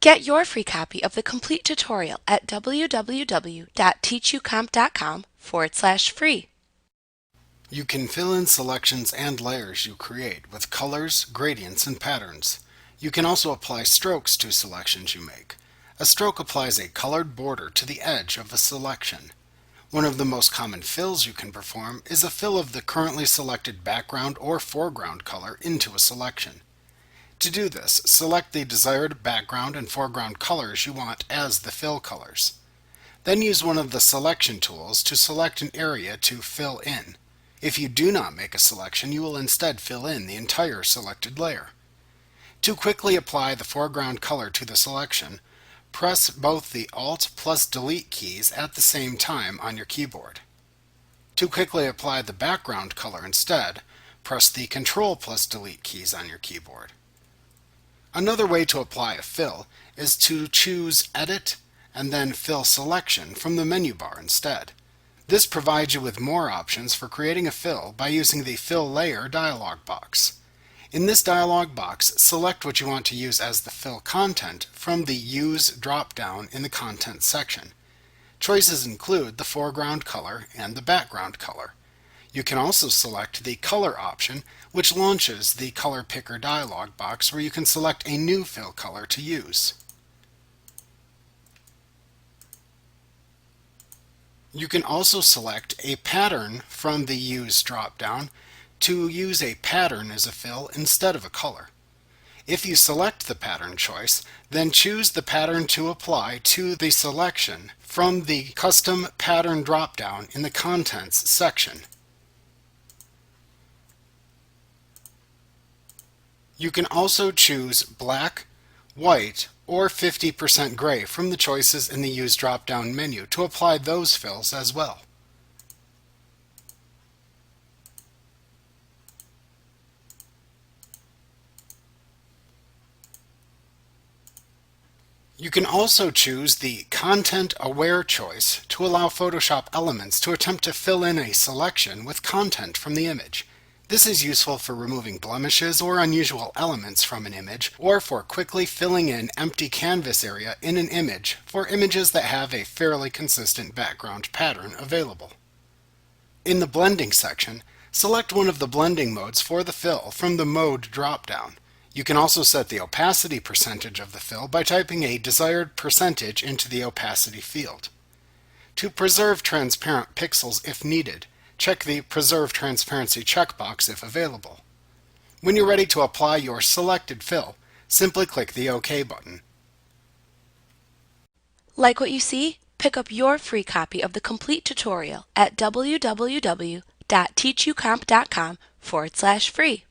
Get your free copy of the complete tutorial at www.teachucomp.com/free. You can fill in selections and layers you create with colors, gradients, and patterns. You can also apply strokes to selections you make. A stroke applies a colored border to the edge of a selection. One of the most common fills you can perform is a fill of the currently selected background or foreground color into a selection. To do this, select the desired background and foreground colors you want as the fill colors. Then use one of the selection tools to select an area to fill in. If you do not make a selection, you will instead fill in the entire selected layer. To quickly apply the foreground color to the selection, press both the Alt plus Delete keys at the same time on your keyboard. To quickly apply the background color instead, press the Control plus Delete keys on your keyboard. Another way to apply a fill is to choose Edit and then Fill Selection from the menu bar instead. This provides you with more options for creating a fill by using the Fill Layer dialog box. In this dialog box, select what you want to use as the fill content from the Use drop-down in the Content section. Choices include the foreground color and the background color. You can also select the Color option, which launches the Color Picker dialog box where you can select a new fill color to use. You can also select a pattern from the Use drop-down to use a pattern as a fill instead of a color. If you select the pattern choice, then choose the pattern to apply to the selection from the Custom Pattern drop-down in the Contents section. You can also choose black, white, or 50% gray from the choices in the Use drop-down menu to apply those fills as well. You can also choose the Content Aware choice to allow Photoshop Elements to attempt to fill in a selection with content from the image. This is useful for removing blemishes or unusual elements from an image, or for quickly filling in empty canvas area in an image for images that have a fairly consistent background pattern available. In the Blending section, select one of the blending modes for the fill from the Mode drop-down. You can also set the opacity percentage of the fill by typing a desired percentage into the opacity field. To preserve transparent pixels if needed, check the Preserve Transparency checkbox if available. When you're ready to apply your selected fill, simply click the OK button. Like what you see? Pick up your free copy of the complete tutorial at www.teachucomp.com/free.